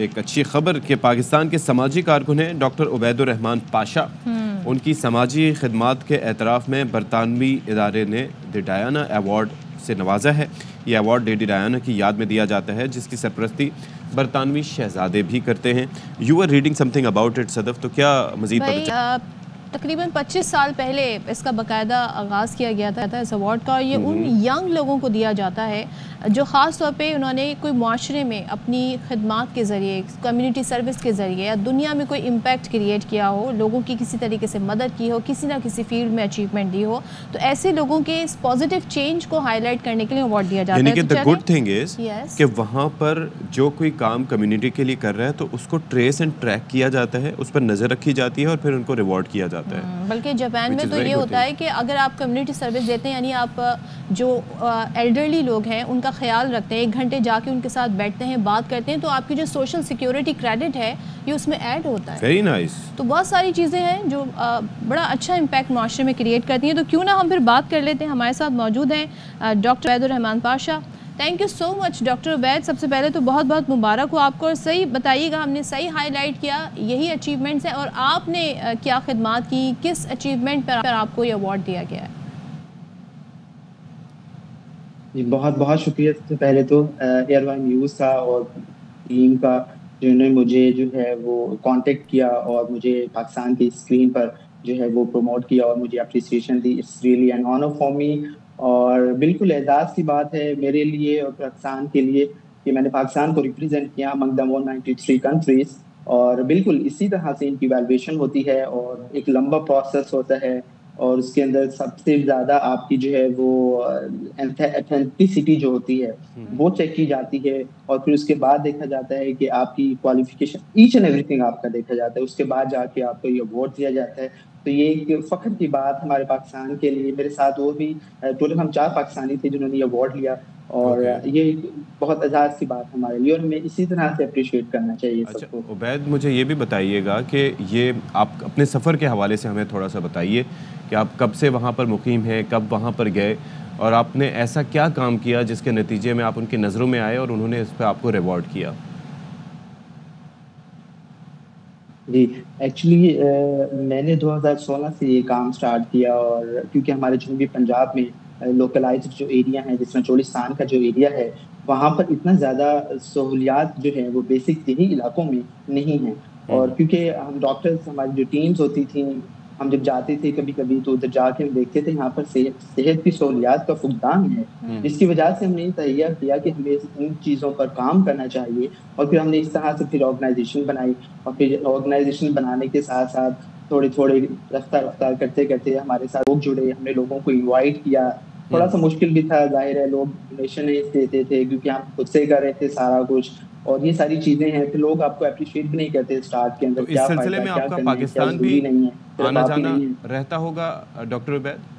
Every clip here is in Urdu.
ایک اچھی خبر کہ پاکستان کے سماجی کارکن ہیں ڈاکٹر عبید الرحمان پاشا. ان کی سماجی خدمات کے اعتراف میں برطانوی ادارے نے دی ڈیانا ایوارڈ سے نوازا ہے. یہ ایوارڈ لیڈی ڈیانا کی یاد میں دیا جاتا ہے جس کی سرپرستی برطانوی شہزادے بھی کرتے ہیں. You are reading something about it Sadaf, تو کیا مزید پتہ تقریباً 25 سال پہلے اس کا باقاعدہ آغاز کیا گیا تھا اس ایوارڈ کا, اور یہ ان ینگ لوگوں کو دیا جاتا ہے جو خاص طور پہ انہوں نے کوئی معاشرے میں اپنی خدمات کے ذریعے, کمیونٹی سروس کے ذریعے یا دنیا میں کوئی امپیکٹ کریٹ کیا ہو, لوگوں کی کسی طریقے سے مدد کی ہو, کسی نہ کسی فیلڈ میں اچیومنٹ دی ہو. تو ایسے لوگوں کے اس پازیٹیو چینج کو ہائی لائٹ کرنے کے لیے ایوارڈ دیا جاتا ہے. یعنی کہ the good thing is کہ وہاں پر جو کوئی کام کمیونٹی کے لیے کر رہا ہے تو اس کو ٹریس اینڈ ٹریک کیا جاتا ہے, اس پر نظر رکھی جاتی ہے اور پھر ان کو ریوارڈ کیا جاتا ہے. بلکہ جاپان میں تو یہ ہوتا ہے کہ اگر آپ کمیونٹی سروس دیتے ہیں, یعنی آپ جو ایلڈرلی لوگ ہیں ان کا خیال رکھتے ہیں, 1 گھنٹے جا کے ان کے ساتھ بیٹھتے ہیں, بات کرتے ہیں, تو آپ کی جو سوشل سیکیورٹی کریڈٹ ہے یہ اس میں ایڈ ہوتا ہے. Very nice. تو بہت ساری چیزیں ہیں جو بڑا اچھا امپیکٹ معاشرے میں کریٹ کرتی ہیں. تو کیوں نہ ہم پھر بات کر لیتے ہیں. ہمارے ساتھ موجود ہیں doctor Ubaid Ur Rahman Pasha. Thank you so much doctor Ubaid. سب سے پہلے تو بہت بہت مبارک ہو آپ کو, اور صحیح بتائیے گا, ہم نے صحیح ہائی لائٹ کیا یہی اچیومنٹس ہیں, اور آپ نے کیا خدمات کی, کس اچیومنٹ پر آپ کو یہ ایوارڈ دیا گیا ہے؟ جی بہت بہت شکریہ. سب سے پہلے تو ایئر ون نیوز کا اور ٹیم کا جنہوں نے مجھے جو ہے وہ کانٹیکٹ کیا اور مجھے پاکستان کی اسکرین پر جو ہے وہ پروموٹ کیا اور مجھے اپریسیشن دی. It's really an honour for me, اور بالکل اعزاز کی بات ہے میرے لیے اور پاکستان کے لیے کہ میں نے پاکستان کو ریپرزینٹ کیا امنگ دا 193 کنٹریز. اور بالکل اسی طرح سے ان کی ویلیویشن ہوتی ہے اور ایک لمبا پروسیس ہوتا ہے, اور اس کے اندر سب سے زیادہ آپ کی جو ہے وہ ایتھینٹسٹی جو ہوتی ہے وہ چیک کی جاتی ہے, اور پھر اس کے بعد دیکھا جاتا ہے کہ آپ کی qualification each and everything آپ کا دیکھا جاتا ہے. اس کے بعد جا کے آپ کو یہ ایوارڈ دیا جاتا ہے. تو یہ ایک فخر کی بات ہمارے پاکستان کے لیے. میرے ساتھ وہ بھی ٹوٹل ہم 4 پاکستانی تھے جنہوں نے یہ ایوارڈ لیا, اور یہ بہت اعزاز کی بات ہمارے لیے, اور ہمیں اسی طرح سے اپریشیٹ کرنا چاہیے سب کو. عبید مجھے یہ بھی بتائیے گا کہ یہ آپ اپنے سفر کے حوالے سے ہمیں تھوڑا سا بتائیے کہ آپ کب سے وہاں پر مقیم ہیں, کب وہاں پر گئے, اور آپ نے ایسا کیا کام کیا جس کے نتیجے میں آپ ان کی نظروں میں آئے اور انہوں نے اس پہ آپ کو ریوارڈ کیا. جی ایکچولی میں نے 2016 سے یہ کام سٹارٹ کیا, اور کیونکہ ہمارے جنوبی پنجاب میں لوکلائزڈ جو ایریا ہے جس میں چولستان کا جو ایریا ہے وہاں پر اتنا زیادہ سہولیات جو ہیں وہ بیسک دیہی علاقوں میں نہیں ہیں. اور کیونکہ ہم ڈاکٹرز, ہماری جو ٹیمز ہوتی تھیں, ہم جب جاتے تھے کبھی کبھی تو ادھر جا کے ہم دیکھتے تھے یہاں پر صحت کی سہولیات کا فقدان ہے, جس کی وجہ سے ہم نے تہیہ کیا کہ ہمیں ان چیزوں پر کام کرنا چاہیے. اور پھر ہم نے اس طرح سے پھر آرگنائزیشن بنائی, اور پھر آرگنائزیشن بنانے کے ساتھ ساتھ تھوڑے رفتار کرتے کرتے ہمارے ساتھ لوگ جڑے, ہم نے لوگوں کو انوائٹ کیا. تھوڑا سا مشکل بھی تھا, ظاہر ہے لوگ ڈونیشن دیتے تھے کیونکہ ہم خود سے کر رہے تھے سارا کچھ, اور یہ ساری چیزیں ہیں. پھر لوگ آپ کو اپریشیٹ بھی نہیں کرتے اسٹارٹ کے اندر, کیا فائدہ, کیا کرنا ہے, کیا ضروری نہیں ہے, آنا جانا رہتا ہوگا ڈاکٹر عبید.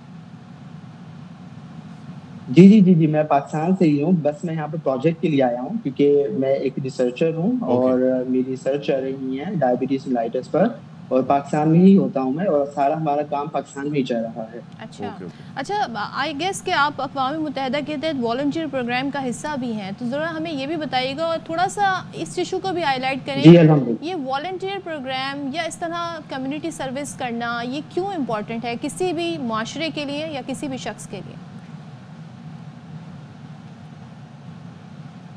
جی میں پاکستان سے ہی ہوں, بس میں یہاں پہ پروجیکٹ کے لیے آیا ہوں کیونکہ میں ایک ریسرچر ہوں, اور میری ریسرچ چل رہی ہے ڈائبٹیز ملائٹس پر, اور پاکستان میں ہی ہوتا ہوں میں, اور سارا ہمارا کام پاکستان میں ہی چل رہا ہے. اچھا آئی گیس کہ آپ اقوام متحدہ کے تحت والنٹیئر پروگرام کا حصہ بھی ہیں, تو ذرا ہمیں یہ بھی بتائیے گا اور تھوڑا سا اس ایشو کو بھی ہائی لائٹ کریں. یہ والنٹیئر پروگرام یا اس طرح کمیونٹی سروس کرنا یہ کیوں امپورٹنٹ ہے کسی بھی معاشرے کے لیے یا کسی بھی شخص کے لیے؟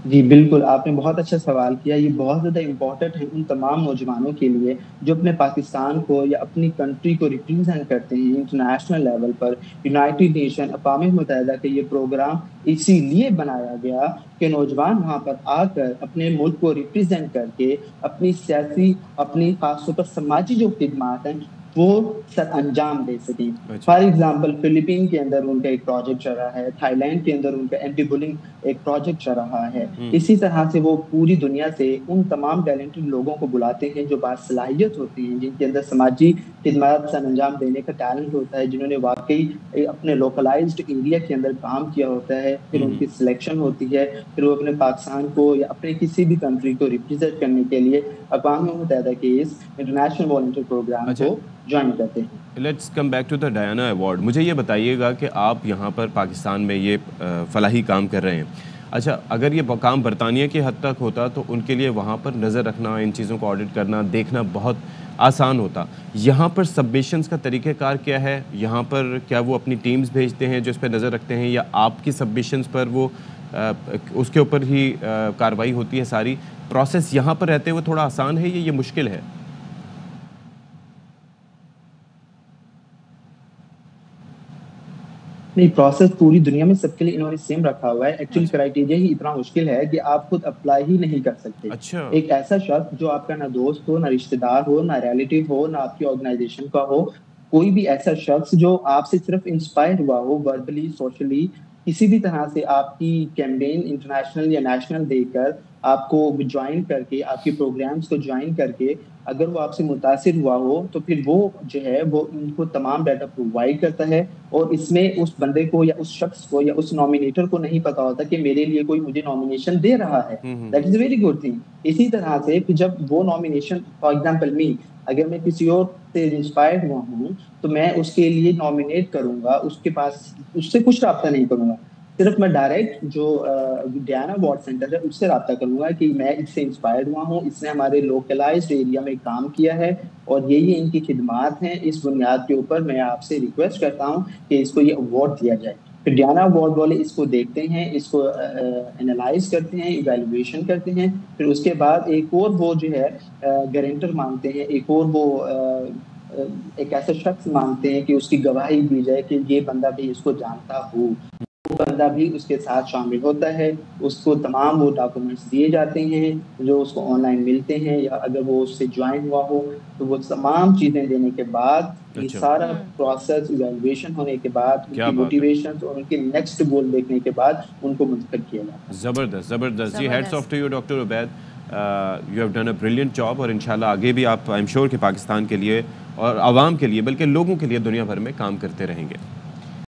جی بالکل, آپ نے بہت اچھا سوال کیا. یہ بہت زیادہ امپورٹنٹ ہے ان تمام نوجوانوں کے لیے جو اپنے پاکستان کو یا اپنی کنٹری کو ریپرزینٹ کرتے ہیں انٹرنیشنل لیول پر. یونائٹڈ نیشن اقوام متحدہ کا یہ پروگرام اسی لیے بنایا گیا کہ نوجوان وہاں پر آ کر اپنے ملک کو ریپرزینٹ کر کے اپنی سیاسی, اپنی خاص طور پر سماجی جو خدمات ہیں وہ سر انجام دے سکیں. فار ایگزامپل فلپین کے اندر ان کا ایک پروجیکٹ چل رہا ہے, تھائی لینڈ کے اندر ان کا اینٹی بلنگ ایک پروجیکٹ چل رہا ہے. اسی طرح سے وہ پوری دنیا سے ان تمام ٹیلنٹڈ لوگوں کو بلاتے ہیں جو باصلاحیت ہوتے ہیں, جن کے اندر سماجی خدمات سر انجام دینے کا ٹیلنٹ ہوتا ہے, جنہوں نے واقعی اپنے لوکلائزڈ ایریا کے اندر کام کیا ہوتا ہے. پھر ان کی سلیکشن ہوتی ہے, پھر وہ اپنے پاکستان کو یا اپنے کسی بھی کنٹری کو ریپرزینٹ کرنے کے لیے اقوام متحدہ کے اس انٹرنیشنل والنٹیئر پروگرام کو جوائن کرتے ہیں. Let's come back to the Diana award. مجھے یہ بتائیے گا کہ آپ یہاں پر پاکستان میں یہ فلاحی کام کر رہے ہیں, اچھا، اگر یہ کام برطانیہ کی حد تک ہوتا تو ان کے لیے وہاں پر نظر رکھنا، ان چیزوں کو آڈٹ کرنا، دیکھنا بہت آسان ہوتا. یہاں پر سبمیشنز کا طریقہ کار کیا ہے؟ یہاں پر کیا وہ اپنی ٹیمز بھیجتے ہیں جو اس پہ نظر رکھتے ہیں، یا آپ کی سبمیشنز پر وہ اس کے اوپر ہی کارروائی ہوتی ہے؟ ساری پروسیس یہاں پر رہتے ہوئے تھوڑا آسان ہے یا یہ مشکل ہے؟ نہیں، پروسیس پوری دنیا میں سب کے لیے انہوں نے سیم رکھا ہوا ہے. ایکچولی اچھا کرائٹیریا ہی اتنا مشکل ہے کہ آپ خود اپلائی ہی نہیں کر سکتے. اچھا. ایک ایسا شخص جو آپ کا نہ دوست ہو، نہ رشتے دار ہو، نہ ریلیٹیو ہو، نہ آپ کی آرگنائزیشن کا ہو، کوئی بھی ایسا شخص جو آپ سے صرف انسپائر ہوا ہو وربلی، سوشلی، کسی بھی طرح سے آپ کی کیمپین انٹرنیشنل یا نیشنل دیکھ کر آپ کو جوائن کر کے، آپ کے پروگرامز کو جوائن کر کے اگر وہ آپ سے متاثر ہوا ہو تو پھر وہ جو ہے وہ ان کو تمام ڈیٹا پرووائڈ کرتا ہے. اور اس میں اس بندے کو یا اس شخص کو یا اس نامینیٹر کو نہیں پتا ہوتا کہ میرے لیے کوئی مجھے نامینیشن دے رہا ہے. That is a very good thing. اسی طرح سے پھر جب وہ نامینیشن، فار ایگزامپل می، اگر میں کسی اور سے انسپائر ہوا ہوں تو میں اس کے لیے نامینیٹ کروں گا، اس کے پاس اس سے کچھ رابطہ نہیں کروں گا. صرف میں ڈائریکٹ جو ڈیانا ایوارڈ سینٹر ہے اس سے رابطہ کروں گا کہ میں اس سے انسپائر ہوا ہوں، اس نے ہمارے لوکلائزڈ ایریا میں کام کیا ہے اور یہی ان کی خدمات ہیں. اس بنیاد کے اوپر میں آپ سے ریکویسٹ کرتا ہوں کہ اس کو یہ ایوارڈ دیا جائے. پھر ڈیانا ایوارڈ والے اس کو دیکھتے ہیں، اس کو انالائز کرتے ہیں، ایویلویشن کرتے ہیں. پھر اس کے بعد ایک اور وہ جو ہے گارنٹر مانگتے ہیں، ایک اور وہ ایک ایسا شخص مانگتے ہیں کہ اس کی گواہی دی جائے کہ یہ بندہ بھی اس کو جانتا ہو. وہ بندہ بھی اس کے ساتھ شامل ہوتا ہے. اس کو تمام وہ ڈاکومنٹس دیے جاتے ہیں جو اس کو آن لائن ملتے ہیں، یا اگر وہ اس سے جوائن ہوا ہو تو وہ تمام چیزیں دینے کے بعد، یہ اچھا، سارا پروسیس ایویلویشن ہونے کے بعد، ان کیا کی بات ہے. موٹیویشن اور ان کے نیکسٹ گول دیکھنے کے بعد ان کو منتخب کیا جاتا ہے. زبردست زبردست جی. ہیڈس آف زبردست. To you doctor Ubaid. You have done a brilliant job, اور انشاءاللہ آگے بھی آپ، آئی ایم شیور کہ پاکستان کے لیے اور عوام کے لیے، بلکہ لوگوں کے لیے دنیا بھر میں کام کرتے رہیں گے.